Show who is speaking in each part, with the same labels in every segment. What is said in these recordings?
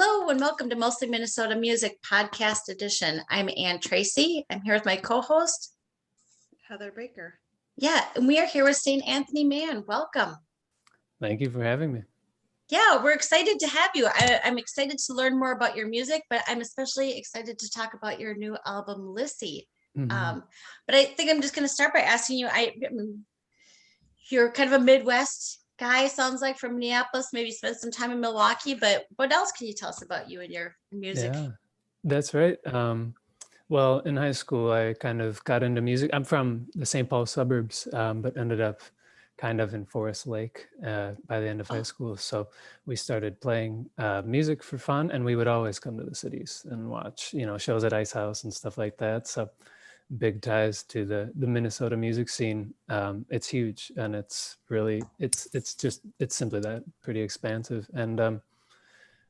Speaker 1: Hello and welcome to Mostly Minnesota Music Podcast Edition. I'm Ann Tracy. I'm here with my co-host,
Speaker 2: Heather Baker.
Speaker 1: Yeah, and we are here with St. Anthony Mann. Welcome.
Speaker 3: Thank you for having me.
Speaker 1: Yeah, we're excited to have you. I'm excited to learn more about your music, but I'm especially excited to talk about your new album, Lissy. But I think I'm just going to start by asking you, you're kind of a Midwest guy, sounds like, from Minneapolis, maybe spent some time in Milwaukee, but what else can you tell us about you and your music?
Speaker 3: Yeah, that's right. Well, in high school, I kind of got into music. I'm from the St. Paul suburbs, but ended up kind of in Forest Lake by the end of high school. So we started playing music for fun, and we would always come to the cities and watch, shows at Ice House and stuff like that. So big ties to the Minnesota music scene. It's huge, and it's really, it's simply that, pretty expansive. And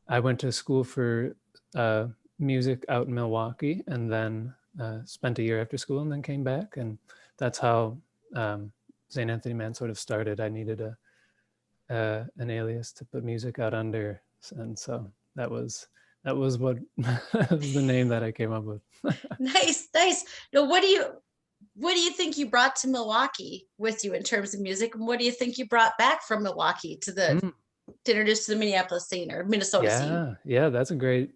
Speaker 3: I went to school for music out in Milwaukee, and then spent a year after school and then came back. And that's how St. Anthony Mann sort of started. I needed an alias to put music out under. And so that was what was the name that I came up with.
Speaker 1: Nice. Now, what do you think you brought to Milwaukee with you in terms of music? And what do you think you brought back from Milwaukee to introduce to the Minneapolis scene or Minnesota scene?
Speaker 3: Yeah, that's a great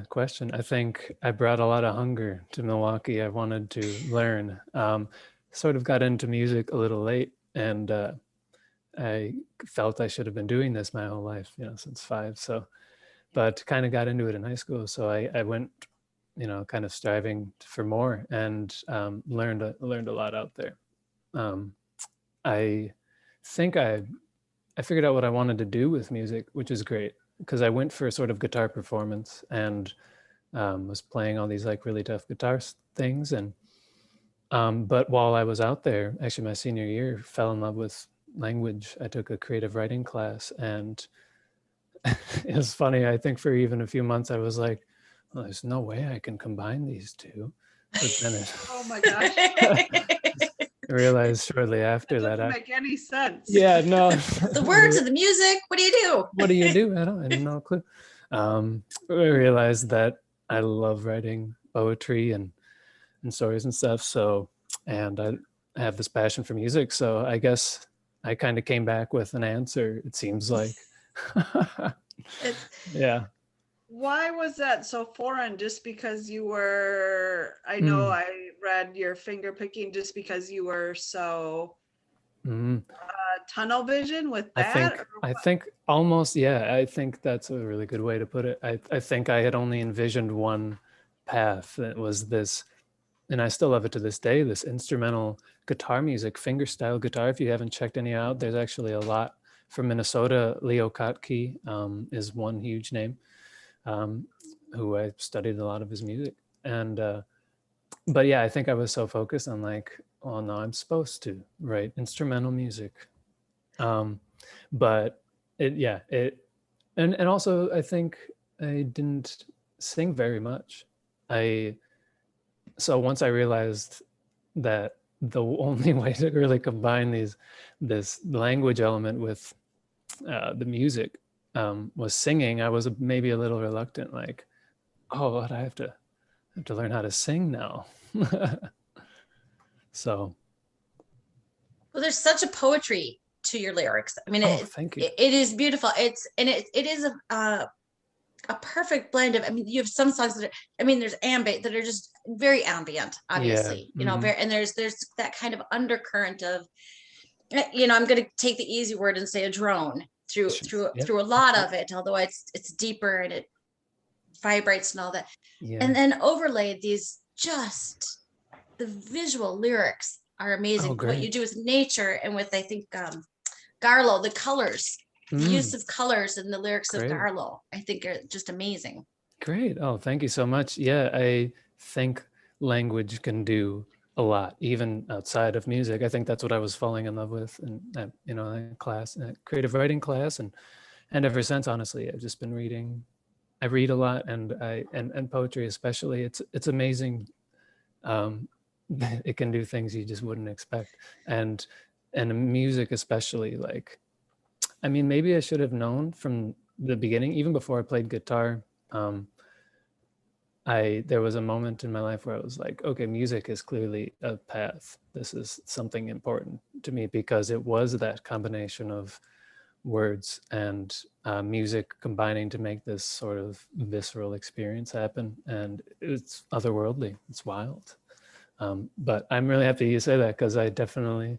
Speaker 3: question. I think I brought a lot of hunger to Milwaukee. I wanted to learn. Sort of got into music a little late, and I felt I should have been doing this my whole life, since 5. So, but kind of got into it in high school. So I went, kind of striving for more, and learned a lot out there. I think I figured out what I wanted to do with music, which is great, because I went for a sort of guitar performance and was playing all these like really tough guitar things. And but while I was out there, actually my senior year, fell in love with language. I took a creative writing class, and it was funny. I think for even a few months I was like, well, there's no way I can combine these two. But then
Speaker 2: oh my gosh.
Speaker 3: I realized shortly after
Speaker 2: it
Speaker 3: that.
Speaker 2: Doesn't make any sense.
Speaker 3: Yeah, no.
Speaker 1: The words of the music. What do you do?
Speaker 3: What do you do? I have no clue. I realized that I love writing poetry and stories and stuff. So, and I have this passion for music. So I guess I kind of came back with an answer, it seems like. Yeah.
Speaker 2: Why was that so foreign? Just because you were, I know I read your Fingerpicking, just because you were so tunnel vision with that?
Speaker 3: I think almost, yeah, I think that's a really good way to put it. I think I had only envisioned one path. That was this, and I still love it to this day, this instrumental guitar music, fingerstyle guitar. If you haven't checked any out, there's actually a lot from Minnesota. Leo Kottke is one huge name. Who I studied a lot of his music. And but yeah, I think I was so focused on like, oh no, I'm supposed to write instrumental music. But and also I think I didn't sing very much. So once I realized that the only way to really combine this language element with the music was singing, I was maybe a little reluctant, like, oh, I have to learn how to sing now. So,
Speaker 1: well, there's such a poetry to your lyrics. I mean,
Speaker 3: thank you.
Speaker 1: It is beautiful. It is a perfect blend of, I mean, you have some songs that there's ambient that are just very ambient, obviously, very, and there's that kind of undercurrent of, I'm going to take the easy word and say a drone through a lot of it, although it's deeper and it vibrates and all that. And then overlaid these, just the visual lyrics are amazing. What you do with nature and with, I think, Garlow, the colors, the use of colors in the lyrics of Garlow, I think are just amazing.
Speaker 3: Great. Oh, thank you so much. Yeah, I think language can do a lot, even outside of music. I think that's what I was falling in love with, and in class, creative writing class, and ever since, honestly, I've just been reading. I read a lot, and poetry especially. It's amazing. It can do things you just wouldn't expect, and music especially. Like, I mean, maybe I should have known from the beginning, even before I played guitar. There was a moment in my life where I was like, okay, music is clearly a path. This is something important to me, because it was that combination of words and music combining to make this sort of visceral experience happen. And it's otherworldly, it's wild. But I'm really happy you say that, because I definitely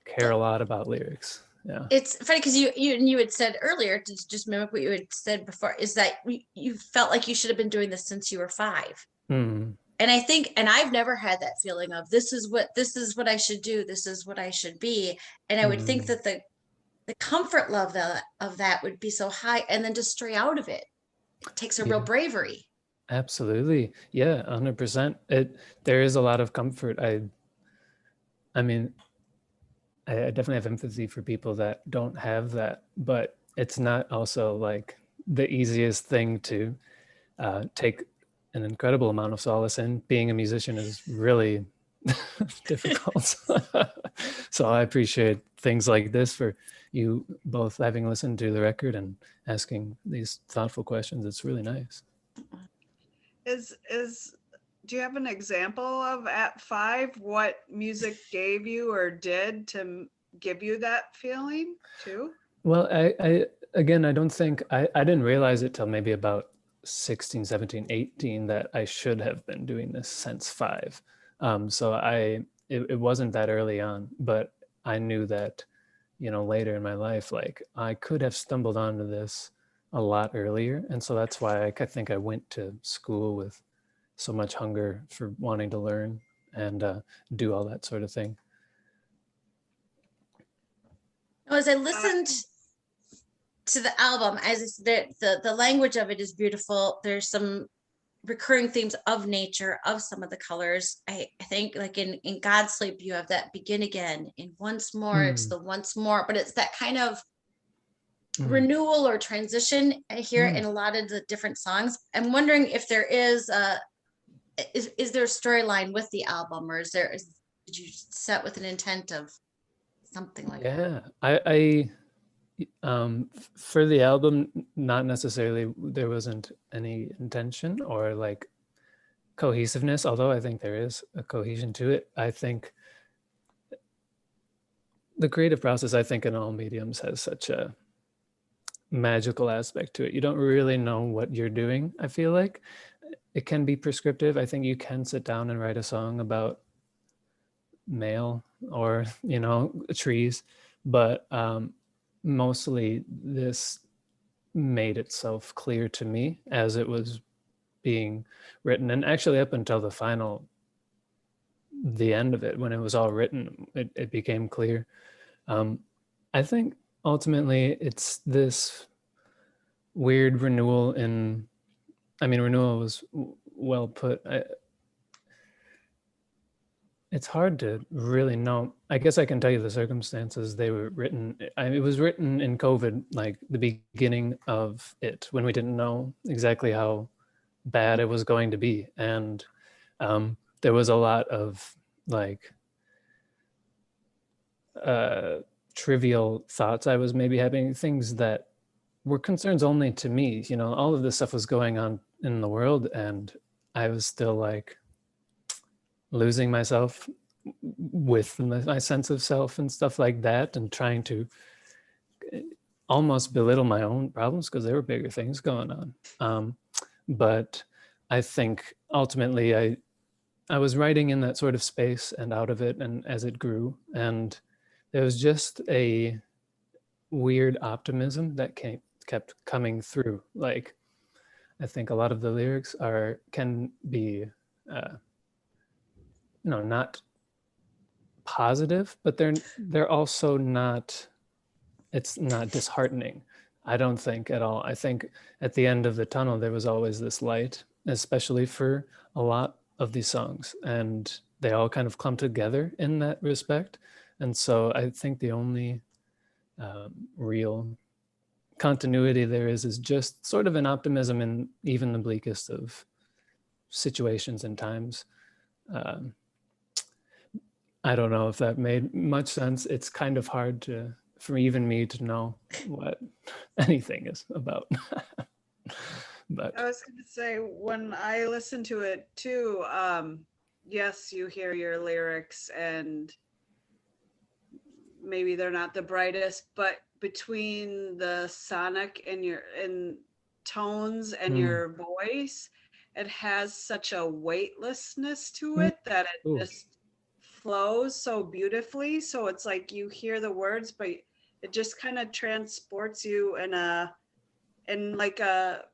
Speaker 3: care a lot about lyrics. Yeah.
Speaker 1: It's funny because you had said earlier, to just mimic what you had said before, is that you felt like you should have been doing this since you were 5.
Speaker 3: Mm.
Speaker 1: And I think, and I've never had that feeling of this is what I should do, this is what I should be. And I would think that the comfort love of that would be so high, and then to stray out of it takes a real bravery.
Speaker 3: Absolutely. Yeah, 100%. There is a lot of comfort. I mean, I definitely have empathy for people that don't have that, but it's not also like the easiest thing to take an incredible amount of solace in. Being a musician is really difficult. So I appreciate things like this, for you both having listened to the record and asking these thoughtful questions. It's really nice.
Speaker 2: Do you have an example of at 5 what music gave you or did to give you that feeling too?
Speaker 3: Well, I again, I don't think I didn't realize it till maybe about 16, 17, 18 that I should have been doing this since 5. So it wasn't that early on, but I knew that, later in my life, like I could have stumbled onto this a lot earlier. And so that's why I think I went to school with so much hunger for wanting to learn and do all that sort of thing.
Speaker 1: As I listened to the album, as the language of it is beautiful. There's some recurring themes of nature, of some of the colors. I think like in God Sleep, you have that begin again. In Once More, it's the once more, but it's that kind of renewal or transition I hear in a lot of the different songs. I'm wondering if there is there a storyline with the album, or did you set with an intent of something like that?
Speaker 3: I for the album, not necessarily. There wasn't any intention or like cohesiveness, although I think there is a cohesion to it. I think the creative process, I think in all mediums, has such a magical aspect to it. You don't really know what you're doing. I feel like it can be prescriptive. I think you can sit down and write a song about mail or trees, but mostly this made itself clear to me as it was being written, and actually up until the end of it, when it was all written, it became clear. I think ultimately it's this weird renewal renewal was well put. It's hard to really know. I guess I can tell you the circumstances they were written. It was written in COVID, like the beginning of it, when we didn't know exactly how bad it was going to be. And there was a lot of like trivial thoughts I was maybe having, things that were concerns only to me. All of this stuff was going on in the world, and I was still like losing myself with my sense of self and stuff like that, and trying to almost belittle my own problems because there were bigger things going on. But I think ultimately I was writing in that sort of space and out of it, and as it grew, and there was just a weird optimism that kept coming through. Like, I think a lot of the lyrics can be not positive, but they're also not, it's not disheartening, I don't think at all. I think at the end of the tunnel there was always this light, especially for a lot of these songs, and they all kind of clump together in that respect. And so I think the only real continuity there is just sort of an optimism in even the bleakest of situations and times. I don't know if that made much sense. It's kind of hard for even me to know what anything is about. But
Speaker 2: I was going to say, when I listen to it too, yes, you hear your lyrics and maybe they're not the brightest, but between the sonic and your and tones and your voice, it has such a weightlessness to it that it
Speaker 3: Ooh.
Speaker 2: just flows so beautifully. So it's like you hear the words, but it just kind of transports you in like a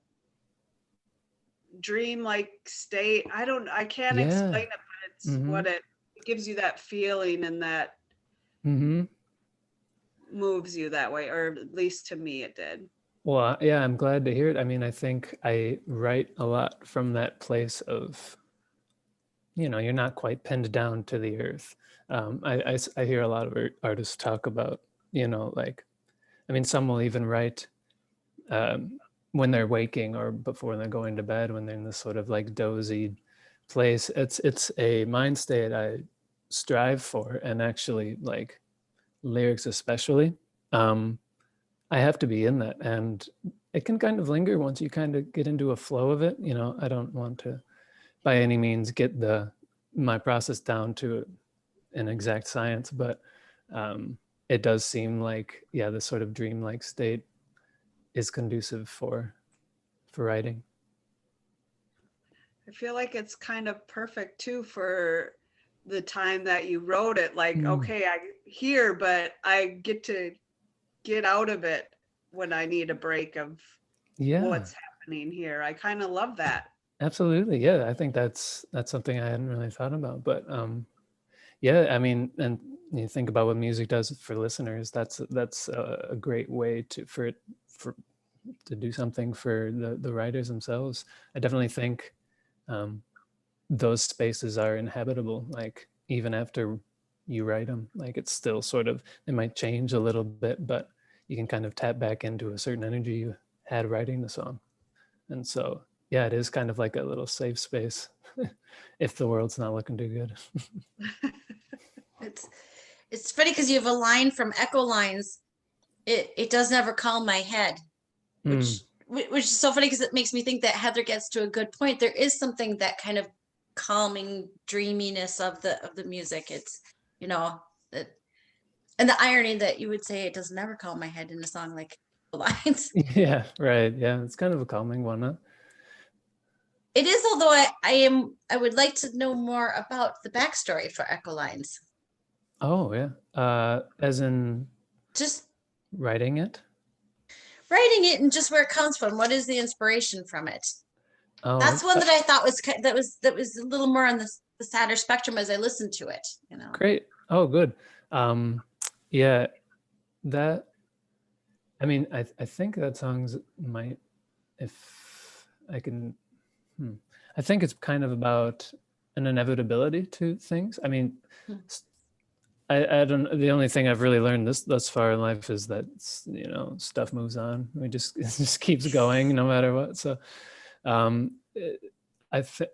Speaker 2: dream-like state. I can't explain it, but it's what it gives you, that feeling, and that moves you that way, or at least to me it did.
Speaker 3: Well, yeah, I'm glad to hear it. I mean, I think I write a lot from that place of, you're not quite pinned down to the earth. I hear a lot of artists talk about, like, I mean, some will even write when they're waking or before they're going to bed, when they're in this sort of like dozy place. It's a mind state I strive for, and actually, like, lyrics especially. I have to be in that, and it can kind of linger once you kind of get into a flow of it. I don't want to by any means get my process down to an exact science, but it does seem like, yeah, this sort of dreamlike state is conducive for writing.
Speaker 2: I feel like it's kind of perfect too for the time that you wrote it. Like, okay, I hear, but I get to get out of it when I need a break of what's happening here. I kind of love that.
Speaker 3: Absolutely. Yeah. I think that's something I hadn't really thought about, but yeah, I mean, and you think about what music does for listeners, that's a great way to do something for the writers themselves. I definitely think those spaces are inhabitable, like even after you write them. Like, it's still sort of, it might change a little bit, but you can kind of tap back into a certain energy you had writing the song. And so, yeah, it is kind of like a little safe space if the world's not looking too good.
Speaker 1: It's funny because you have a line from Echolines. It does never calm my head, which is so funny because it makes me think that Heather gets to a good point. There is something, that kind of calming dreaminess of the music. It's, and the irony that you would say it does never calm my head in a song like Lines.
Speaker 3: Yeah, right. Yeah, it's kind of a calming one, huh?
Speaker 1: It is, although I would like to know more about the backstory for Echolines.
Speaker 3: Oh yeah. As in
Speaker 1: just
Speaker 3: writing it
Speaker 1: and just where it comes from. What is the inspiration from it?
Speaker 3: Oh,
Speaker 1: that's one that I thought was a little more on the sadder spectrum as I listened to it.
Speaker 3: Great. Oh, good. Yeah, that. I mean, I think that song's might, if I can. I think it's kind of about an inevitability to things. I mean, I don't. The only thing I've really learned thus far in life is that stuff moves on. It just keeps going no matter what. So,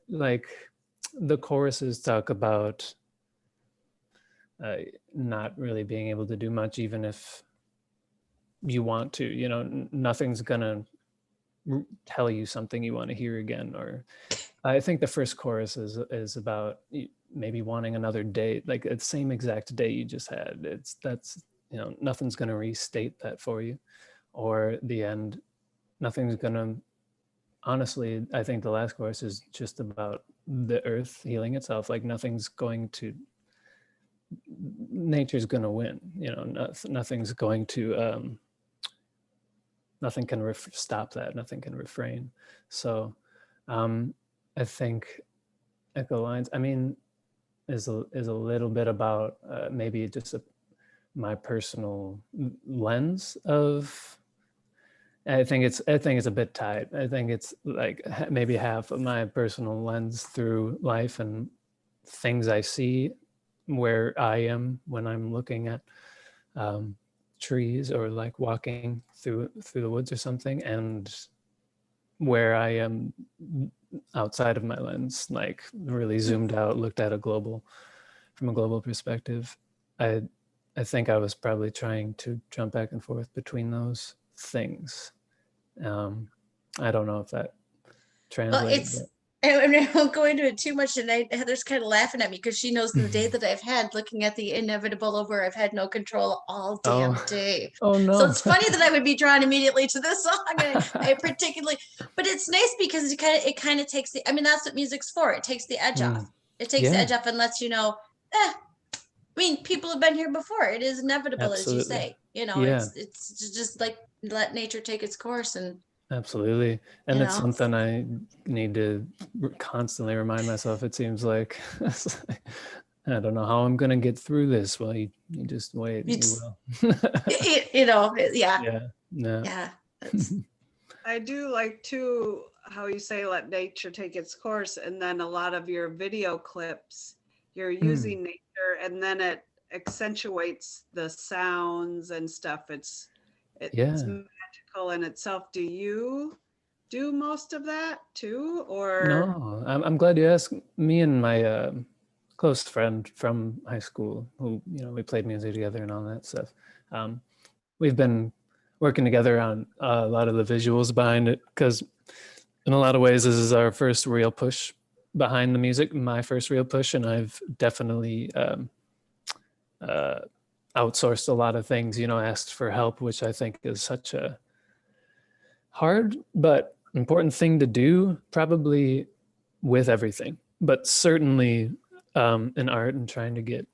Speaker 3: like the choruses talk about not really being able to do much, even if you want to. Nothing's gonna tell you something you want to hear again. Or I think the first chorus is about maybe wanting another date, like the same exact date you just had. That's nothing's gonna restate that for you. Or the end, nothing's gonna. Honestly, I think the last chorus is just about the earth healing itself. Like nothing's going to. Nature's gonna win. Nothing's going to. Nothing can stop that. Nothing can refrain. So, I think Echolines, I mean, is a little bit about maybe just my personal lens of. I think it's a bit tight. I think it's like maybe half of my personal lens through life and things I see where I am when I'm looking at trees or like walking through the woods or something, and where I am outside of my lens, like really zoomed out, looked at from a global perspective. I think I was probably trying to jump back and forth between those things. I don't know if that
Speaker 1: Well,
Speaker 3: translated, but
Speaker 1: I won't go into it too much. And Heather's kind of laughing at me because she knows the day that I've had looking at the inevitable where I've had no control all damn day.
Speaker 3: Oh
Speaker 1: So
Speaker 3: no.
Speaker 1: it's funny that I would be drawn immediately to this song. I particularly, but it's nice because it kind of takes the, I mean, that's what music's for. It takes the edge off. It takes the edge off and lets you know, I mean, people have been here before. It is inevitable, as you say. You know, it's just like let nature take its course. And
Speaker 3: absolutely. And it's
Speaker 1: know.
Speaker 3: something I need to constantly remind myself. It seems like I don't know how I'm going to get through this. Well, you just wait. You will.
Speaker 1: You know, yeah.
Speaker 3: Yeah. No.
Speaker 1: Yeah.
Speaker 2: I do like too how you say let nature take its course, and then a lot of your video clips, you're using nature, and then it accentuates the sounds and stuff. It's magical in itself. Do you do most of that too, or
Speaker 3: no? I'm glad you asked. Me and my close friend from high school, who we played music together and all that stuff. We've been working together on a lot of the visuals behind it, because in a lot of ways this is our first real push behind the music, my first real push, and I've definitely outsourced a lot of things, asked for help, which I think is such a hard but important thing to do, probably with everything, but certainly in art and trying to get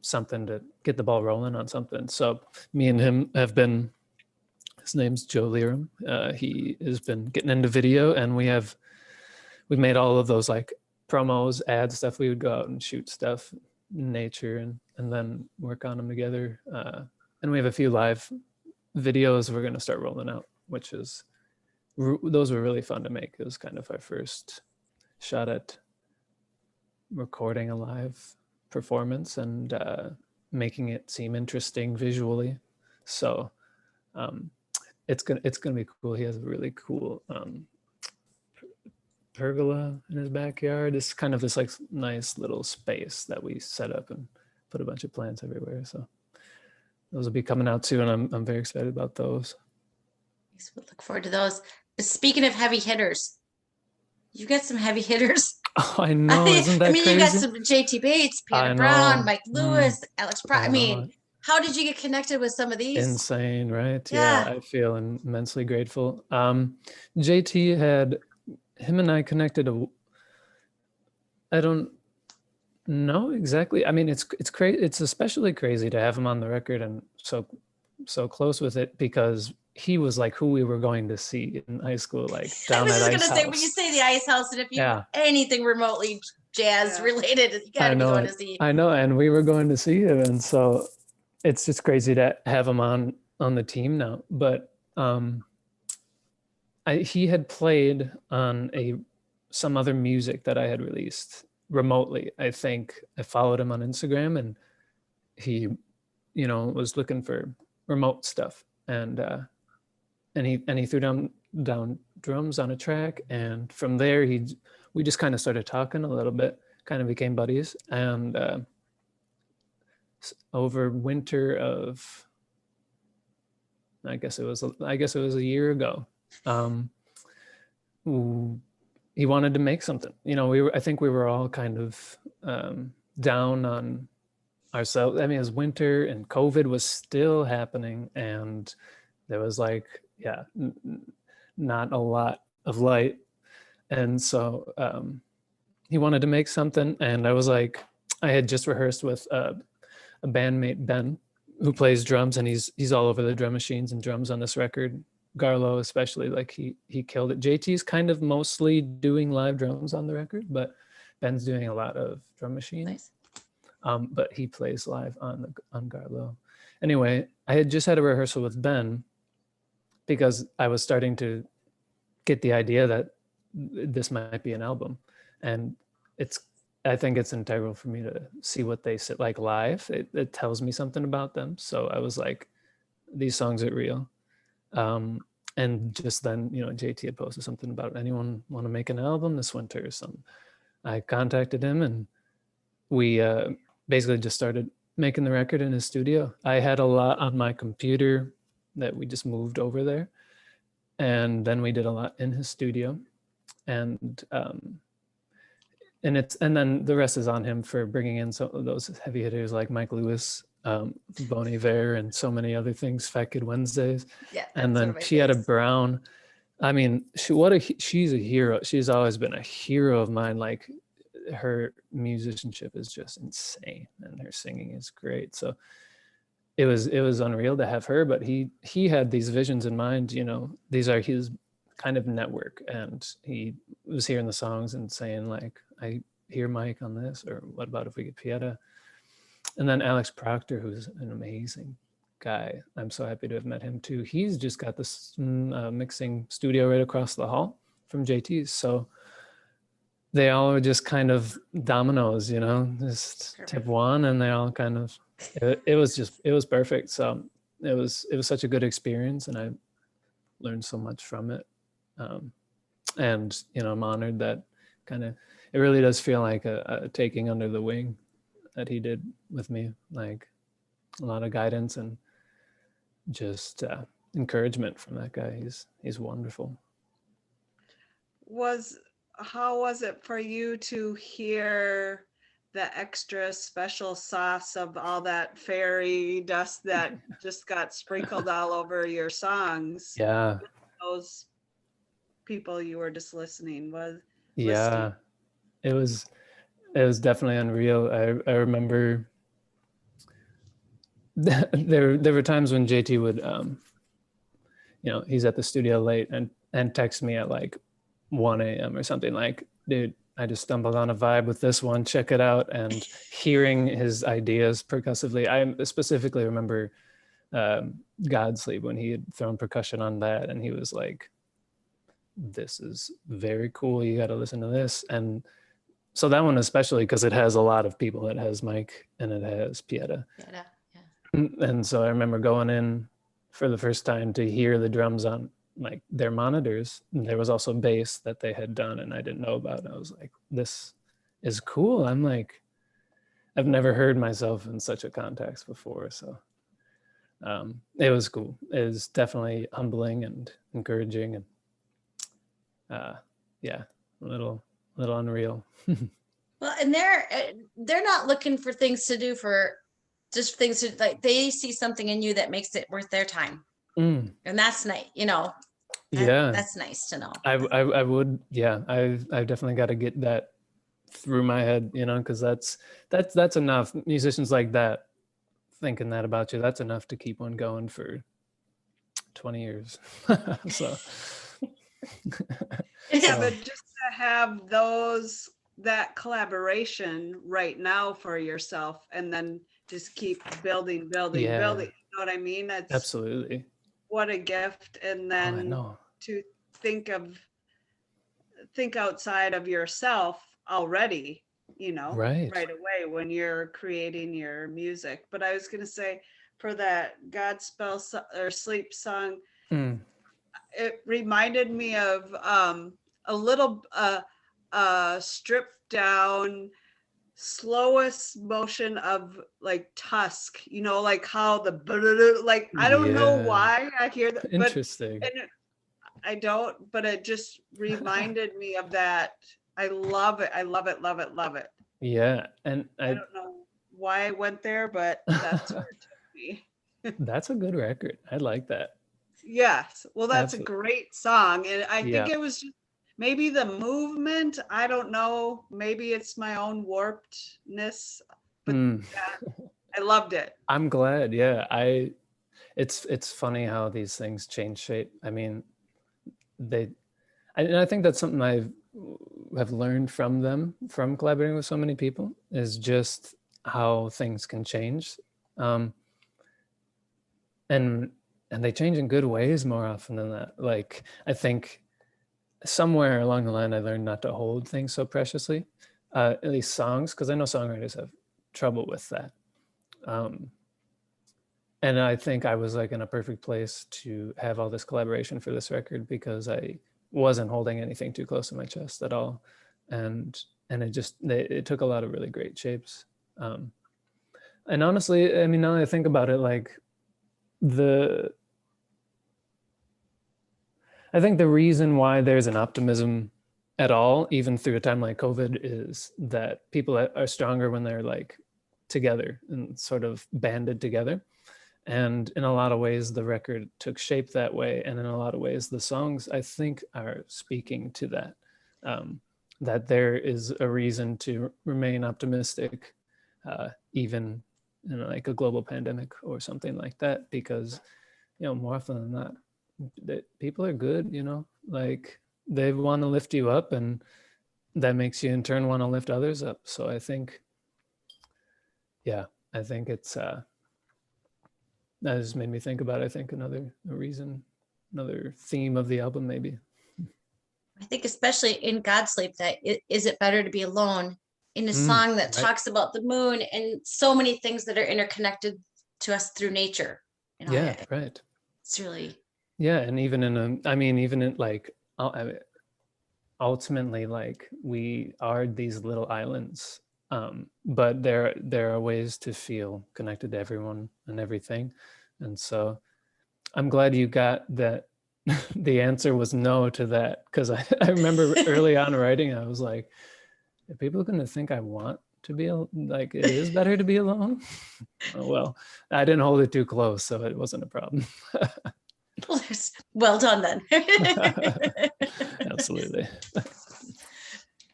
Speaker 3: something to get the ball rolling on something. So me and him have been, his name's Joe Leram. He has been getting into video, and we've made all of those like promos, ad stuff. We would go out and shoot stuff in nature and then work on them together. And we have a few live videos we're going to start rolling out, which is, those were really fun to make. It was kind of our first shot at recording a live performance and making it seem interesting visually. So it's gonna be cool. He has a really cool pergola in his backyard. It's kind of this like nice little space that we set up and put a bunch of plants everywhere. So those will be coming out soon. I'm very excited about those.
Speaker 1: We'll look forward to those. Speaking of heavy hitters, you got some heavy hitters.
Speaker 3: Oh, I know. Isn't that crazy?
Speaker 1: You got some JT Bates, Piano Brown, Mike Lewis, Alex Pratt. I mean, how did you get connected with some of these?
Speaker 3: Insane, right? Yeah, I feel immensely grateful. JT had, him and I connected, I don't know exactly. I mean, it's crazy. It's especially crazy to have him on the record and so close with it, because he was like who we were going to see in high school, like down at Ice House. I was just gonna say,
Speaker 1: when you say the Ice House, and if you anything remotely jazz related, you gotta be going to see.
Speaker 3: I know, and we were going to see him, and so it's just crazy to have him on the team now. But he had played on some other music that I had released remotely. I think I followed him on Instagram, and he, was looking for remote stuff, and he threw down drums on a track, and from there we just kind of started talking a little bit, kind of became buddies, and over winter of, I guess it was a year ago, he wanted to make something. I think we were all kind of down on ourselves. I mean, it was winter and COVID was still happening, and there was like, not a lot of light. And so he wanted to make something, and I was like, I had just rehearsed with a bandmate, Ben, who plays drums, and he's all over the drum machines and drums on this record. Garlo especially, like he killed it. JT's kind of mostly doing live drums on the record, but Ben's doing a lot of drum machines.
Speaker 1: Nice.
Speaker 3: But he plays live on Garlo. Anyway, I had just had a rehearsal with Ben, because I was starting to get the idea that this might be an album. And I think it's integral for me to see what they sit like live. It tells me something about them. So I was like, these songs are real. And just then, JT had posted something about, anyone want to make an album this winter or something. I contacted him, and we basically just started making the record in his studio. I had a lot on my computer that we just moved over there. And then we did a lot in his studio. And then the rest is on him for bringing in some of those heavy hitters like Mike Lewis, Bon Iver, and so many other things, Fat Kid Wednesdays.
Speaker 1: Yeah.
Speaker 3: And then Chietta Brown. I mean, she's a hero. She's always been a hero of mine. Like, her musicianship is just insane, and her singing is great. So it was unreal to have her. But he had these visions in mind. You know, these are his kind of network, and he was hearing the songs and saying like, I hear Mike on this, or what about if we get Chietta? And then Alex Proctor, who's an amazing guy. I'm so happy to have met him too. He's just got this mixing studio right across the hall from JT's. So they all are just kind of dominoes, you know, just tip one, and they all kind of, it was perfect. So it was such a good experience, and I learned so much from it. And, you know, I'm honored that it really does feel like a taking under the wing that he did with me, like a lot of guidance and just encouragement from that guy. He's wonderful.
Speaker 2: How was it for you to hear the extra special sauce of all that fairy dust that just got sprinkled all over your songs?
Speaker 3: Yeah.
Speaker 2: Those people you were just listening was.
Speaker 3: Yeah, it was definitely unreal. I remember there were times when JT would you know, he's at the studio late and text me at like 1 a.m. or something like, dude, I just stumbled on a vibe with this one, check it out. And hearing his ideas percussively, I specifically remember Godsleep, when he had thrown percussion on that, and he was like, this is very cool, you got to listen to this. And so that one especially, because it has a lot of people. It has Mike and it has Chietta. Yeah. And so I remember going in for the first time to hear the drums on like their monitors. And there was also bass that they had done and I didn't know about. And I was like, this is cool. I'm like, I've never heard myself in such a context before. So it was cool. It was definitely humbling and encouraging, and yeah, a little unreal.
Speaker 1: Well, and they're not looking for things to do, for just things to, like, they see something in you that makes it worth their time. And that's nice, you know.
Speaker 3: Yeah,
Speaker 1: that's nice to know.
Speaker 3: I would, yeah, I've definitely got to get that through my head, you know, because that's enough. Musicians like that, thinking that about you, that's enough to keep one going for 20 years. So
Speaker 2: yeah, but just to have that collaboration right now for yourself, and then just keep building. You know what I mean? That's
Speaker 3: absolutely
Speaker 2: what a gift. And then to think outside of yourself already, you know, right away when you're creating your music. But I was going to say, for that Godspell or Sleep song, it reminded me of a little stripped down, slowest motion of like Tusk, you know, like how the like, I don't know why I hear that.
Speaker 3: Interesting.
Speaker 2: But I don't, but it just reminded me of that. I love it.
Speaker 3: Yeah, and
Speaker 2: I don't know why I went there, but that's where it took me.
Speaker 3: That's a good record. I like that.
Speaker 2: Yes. Well, that's a great song. And I think it was just maybe the movement. I don't know. Maybe it's my own warpedness, but I loved it.
Speaker 3: I'm glad. Yeah. It's funny how these things change shape. I mean, and I think that's something I have learned from collaborating with so many people, is just how things can change. And they change in good ways more often than that. Like, I think somewhere along the line, I learned not to hold things so preciously, at least songs, because I know songwriters have trouble with that. And I think I was like in a perfect place to have all this collaboration for this record, because I wasn't holding anything too close to my chest at all. And it took a lot of really great shapes. And honestly, I mean, now that I think about it, like the I think the reason why there's an optimism at all, even through a time like COVID, is that people are stronger when they're like together and sort of banded together. And in a lot of ways, the record took shape that way. And in a lot of ways, the songs, I think, are speaking to that, that there is a reason to remain optimistic, even in like a global pandemic or something like that, because, you know, more often than not, that people are good, you know, like they want to lift you up, and that makes you in turn want to lift others up. So I think, yeah, I think it's, that has made me think about, I think, another theme of the album, maybe.
Speaker 1: I think especially in God's Sleep, that is it better to be alone, in a song that talks about the moon and so many things that are interconnected to us through nature. You know,
Speaker 3: yeah, right.
Speaker 1: It's really.
Speaker 3: Yeah, and even even in like, ultimately, like we are these little islands, but there are ways to feel connected to everyone and everything. And so I'm glad you got that. The answer was no to that, because I remember early on writing, I was like, are people going to think I want to be like, it is better to be alone? Oh, well, I didn't hold it too close, so it wasn't a problem.
Speaker 1: Well done then.
Speaker 3: Absolutely.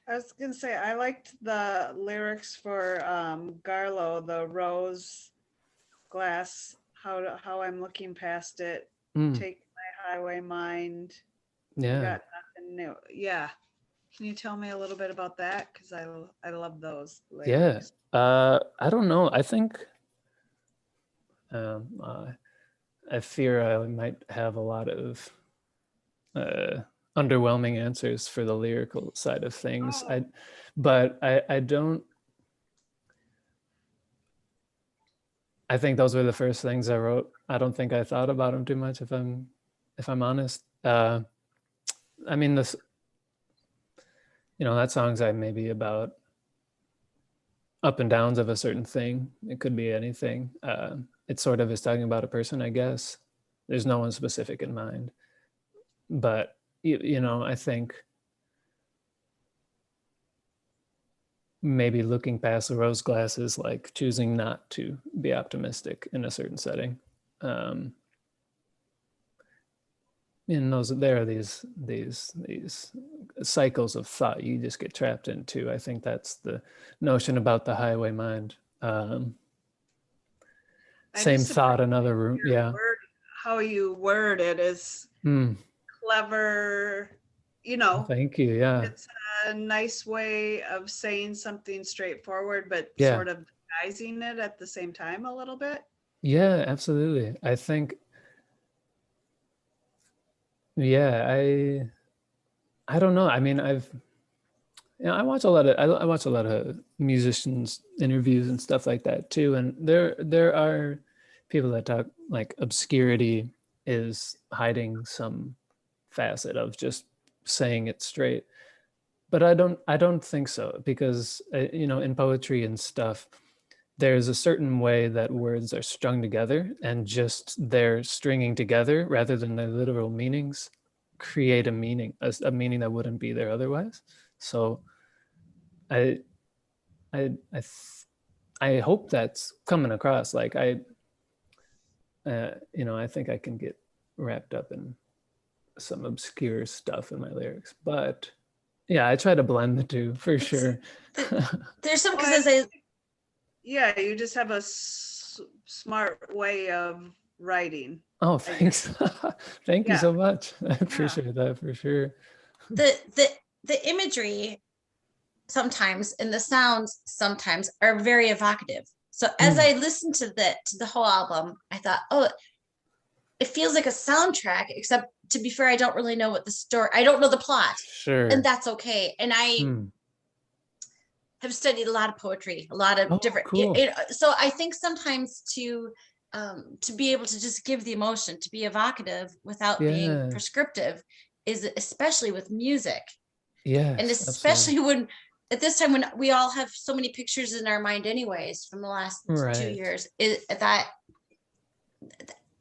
Speaker 2: I was gonna say, I liked the lyrics for Garlow, the rose glass, how I'm looking past it, take my highway mind.
Speaker 3: Yeah.
Speaker 2: You got nothing new. Yeah. Can you tell me a little bit about that? Because I love those lyrics.
Speaker 3: Yeah. I don't know. I think I fear I might have a lot of underwhelming answers for the lyrical side of things.
Speaker 2: Oh.
Speaker 3: But I don't. I think those were the first things I wrote. I don't think I thought about them too much, if I'm honest. I mean, this, you know, that song's maybe about up and downs of a certain thing. It could be anything. It sort of is talking about a person, I guess. There's no one specific in mind. But, you know, I think maybe looking past the rose glasses, like choosing not to be optimistic in a certain setting. And there are these cycles of thought you just get trapped into. I think that's the notion about the highway mind. Same thought, another room. Yeah.
Speaker 2: How you word it is clever, you know.
Speaker 3: Thank you. Yeah.
Speaker 2: It's a nice way of saying something straightforward, but
Speaker 3: yeah.
Speaker 2: sort of disguising it at the same time a little bit.
Speaker 3: Yeah, absolutely. I think, yeah, I don't know. I mean, I watch a lot of musicians interviews and stuff like that too. And there are people that talk like obscurity is hiding some facet of just saying it straight. But I don't think so, because you know, in poetry and stuff, there's a certain way that words are strung together, and just their stringing together rather than their literal meanings create a meaning, a meaning that wouldn't be there otherwise. So I hope that's coming across. Like you know, I think I can get wrapped up in some obscure stuff in my lyrics, but yeah, I try to blend the two for sure.
Speaker 1: There's some, because
Speaker 2: yeah, you just have a smart way of writing.
Speaker 3: Oh, thanks. Thank you so much. I appreciate that for sure.
Speaker 1: The imagery sometimes and the sounds sometimes are very evocative. So as I listened to the whole album, I thought, oh, it feels like a soundtrack, except to be fair, I don't really know what the story, I don't know the plot.
Speaker 3: Sure.
Speaker 1: And that's okay. And I have studied a lot of poetry, a lot of different,
Speaker 3: cool.
Speaker 1: So I think sometimes to be able to just give the emotion, to be evocative without being prescriptive, is especially with music.
Speaker 3: Yeah.
Speaker 1: And especially when, at this time, when we all have so many pictures in our mind anyways from the last 2 years, is that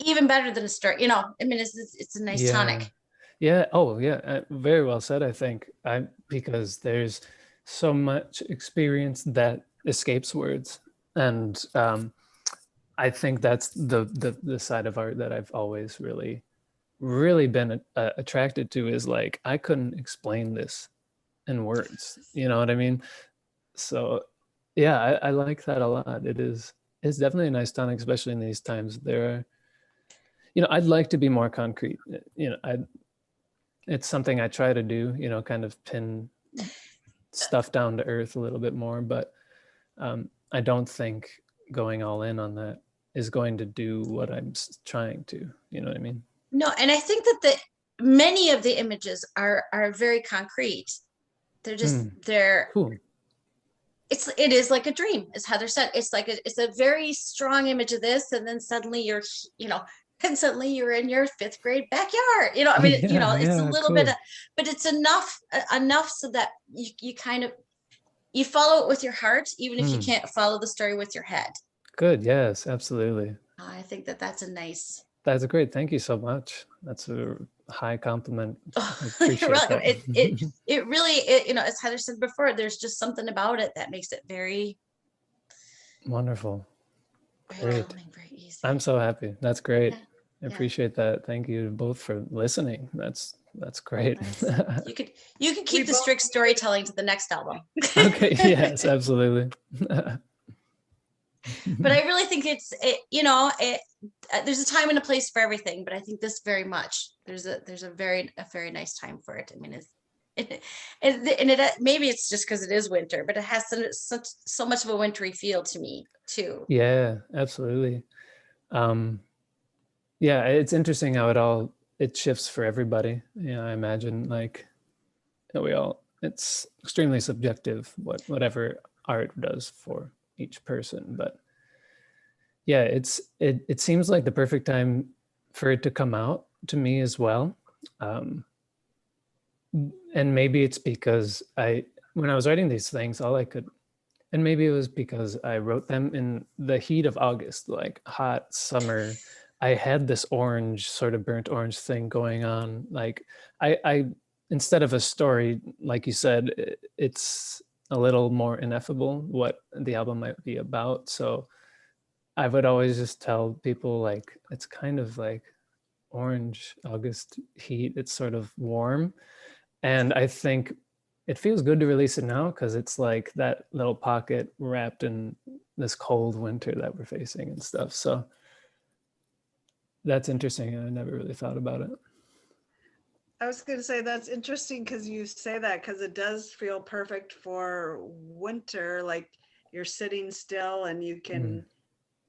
Speaker 1: even better than a story, you know? I mean, it's a nice tonic.
Speaker 3: Yeah. Oh, yeah. Very well said, I think. Because there's so much experience that escapes words. And I think that's the side of art that I've always really been attracted to, is like, I couldn't explain this in words. You know what I mean? So yeah, I like that a lot. It's definitely a nice tonic, especially in these times. There are, I'd like to be more concrete. It's something I try to do, kind of pin stuff down to earth a little bit more, but I don't think going all in on that is going to do what I'm trying to, you know what I mean?
Speaker 1: No, and I think that many of the images are very concrete. They're just they're
Speaker 3: cool.
Speaker 1: It is like a dream, as Heather said. It's like it's a very strong image of this, and then suddenly you're and suddenly you're in your fifth grade backyard. I mean, it's a little bit of, but it's enough so that you kind of you follow it with your heart, even if you can't follow the story with your head.
Speaker 3: Good. Yes, absolutely.
Speaker 1: I think that's a nice.
Speaker 3: That's great. Thank you so much. That's a high compliment.
Speaker 1: Oh, you're welcome. It really, as Heather said before, there's just something about it that makes it very
Speaker 3: wonderful.
Speaker 1: Very calming, very easy.
Speaker 3: I'm so happy. That's great. I appreciate that. Thank you both for listening. That's great.
Speaker 1: You could keep the strict storytelling to the next album.
Speaker 3: Okay. Yes, absolutely.
Speaker 1: But I really think there's a time and a place for everything, but I think this very much there's a very nice time for it. I mean, maybe it's just because it is winter, but it has so much of a wintry feel to me too.
Speaker 3: Yeah, absolutely. Yeah, it's interesting how it shifts for everybody. Yeah, I imagine like it's extremely subjective whatever art does for each person, but yeah, it seems like the perfect time for it to come out to me as well. And maybe it's because when I was writing these things, and maybe it was because I wrote them in the heat of August, like hot summer. I had this orange, sort of burnt orange thing going on. Like I instead of a story, like you said, it's a little more ineffable what the album might be about. So I would always just tell people, like, it's kind of like orange August heat. It's sort of warm. And I think it feels good to release it now because it's like that little pocket wrapped in this cold winter that we're facing and stuff. So that's interesting. I never really thought about it.
Speaker 2: I was going to say that's interesting because you say that, because it does feel perfect for winter. Like you're sitting still and you can,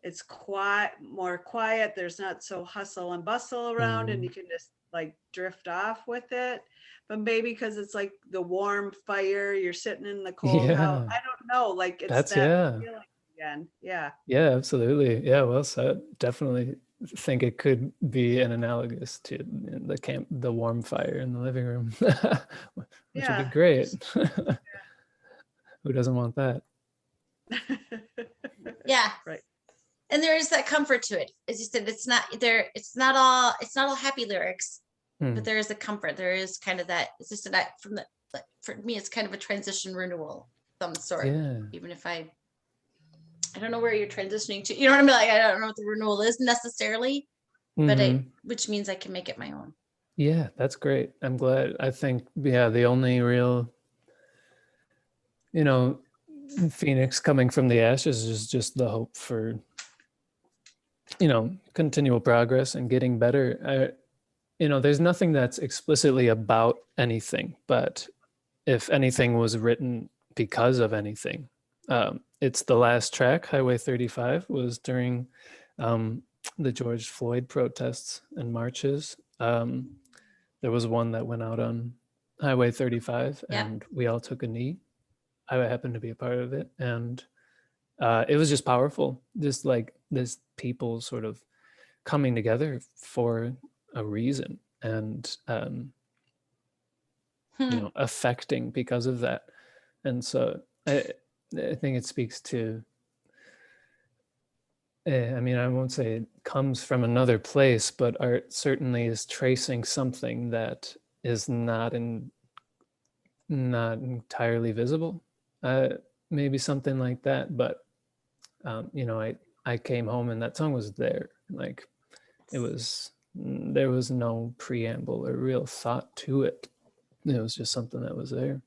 Speaker 2: it's more quiet. There's not so hustle and bustle around and you can just like drift off with it. But maybe because it's like the warm fire, you're sitting in the cold house. I don't know. Like it's feeling again. Yeah.
Speaker 3: Yeah, absolutely. Yeah, well said. Definitely think it could be an analogous to the warm fire in the living room, which would be great. Who doesn't want that?
Speaker 1: Yeah.
Speaker 2: Right. And
Speaker 1: there is that comfort to it. As you said, it's not all happy lyrics, but there is a comfort. There is kind of that. It's just that for me, it's kind of a transition renewal of some sort. Yeah. Even if I don't know where you're transitioning to. You know what I mean? Like, I don't know what the renewal is necessarily, but which means I can make it my own.
Speaker 3: Yeah, that's great. I'm glad. I think, the only real, phoenix coming from the ashes is just the hope for, continual progress and getting better. There's nothing that's explicitly about anything, but if anything was written because of anything, it's the last track. Highway 35 was during the George Floyd protests and marches. There was one that went out on Highway 35 and we all took a knee. I happened to be a part of it. And it was just powerful. Just like this people sort of coming together for a reason and, affecting because of that. And so I think it speaks to, I won't say it comes from another place, but art certainly is tracing something that is not entirely visible. Maybe something like that, but you know, I came home and that song was there. Like there was no preamble or real thought to it. It was just something that was there.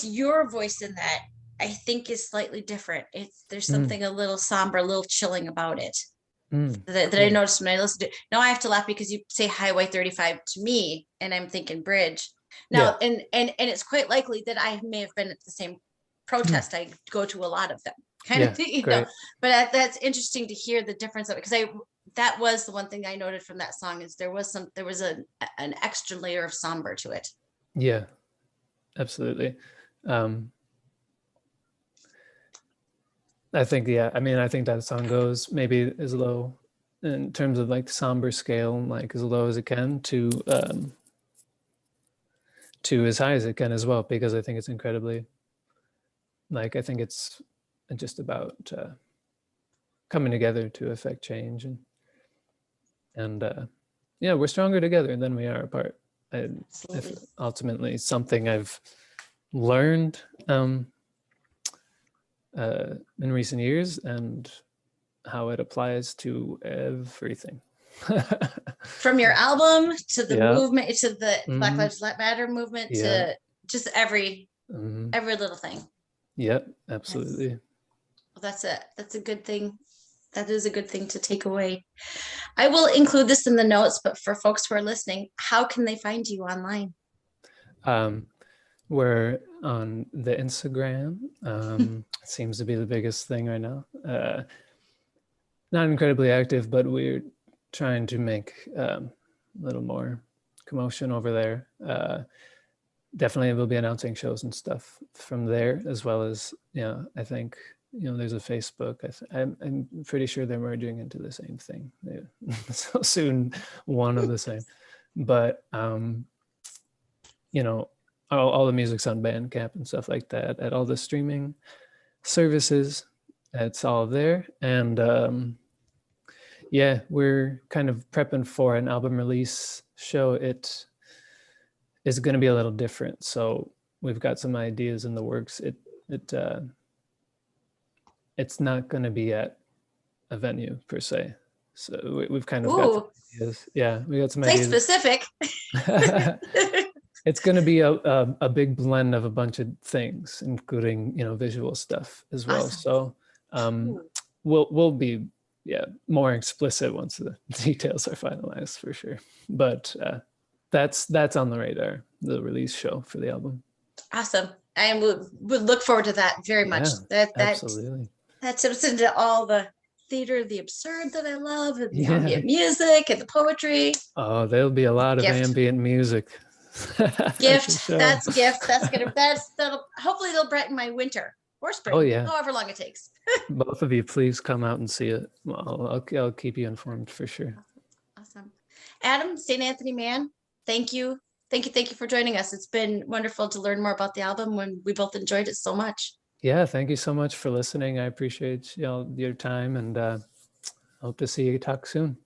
Speaker 1: Your voice in that, I think, is slightly different. There's something a little somber, a little chilling about it. That I noticed when I listened to it. Now I have to laugh because you say Highway 35 to me and I'm thinking bridge. Now, and it's quite likely that I may have been at the same protest. I go to a lot of them, kind of thing, you know. But that's interesting to hear the difference of it, because that was the one thing I noted from that song, is there was an extra layer of somber to it.
Speaker 3: Yeah, absolutely. I think, I mean, I think that song goes maybe as low in terms of like the somber scale, like as low as it can, to as high as it can as well, because I think it's incredibly, like, I think it's just about coming together to affect change, and yeah, we're stronger together than we are apart. If ultimately something I've learned in recent years, and how it applies to everything.
Speaker 1: From your album to the movement, to the Black Lives Matter movement, to just every little thing.
Speaker 3: Yep, absolutely.
Speaker 1: That's a good thing. That is a good thing to take away. I will include this in the notes, but for folks who are listening, how can they find you online?
Speaker 3: We're on the Instagram. Seems to be the biggest thing right now. Not incredibly active, but we're trying to make a little more commotion over there. Definitely we'll be announcing shows and stuff from there, as well as, I think, there's a Facebook. I'm pretty sure they're merging into the same thing. So soon, one of the same. But, all the music's on Bandcamp and stuff like that, at all the streaming services. It's all there. And yeah, we're kind of prepping for an album release show. It is going to be a little different. So we've got some ideas in the works. It's not going to be at a venue per se. So we've kind of got some ideas. Yeah, we got some
Speaker 1: place
Speaker 3: ideas.
Speaker 1: Specific.
Speaker 3: It's going to be a big blend of a bunch of things, including, visual stuff as well.
Speaker 1: Awesome.
Speaker 3: So we'll be more explicit once the details are finalized, for sure. But that's on the radar, the release show for the album.
Speaker 1: Awesome. I would look forward to that very much.
Speaker 3: Absolutely.
Speaker 1: That tips into all the theater of the absurd that I love, and the ambient music and the poetry.
Speaker 3: Oh, there'll be a lot of ambient music.
Speaker 1: Gift. That's gift. That'll hopefully they'll brighten my winter or spring.
Speaker 3: Oh yeah.
Speaker 1: However long it takes.
Speaker 3: Both of you, please come out and see it. Well, I'll keep you informed for sure.
Speaker 1: Awesome. Adam, St. Antony Mann, thank you. Thank you for joining us. It's been wonderful to learn more about the album when we both enjoyed it so much.
Speaker 3: Yeah, thank you so much for listening. I appreciate your time, and hope to see you talk soon.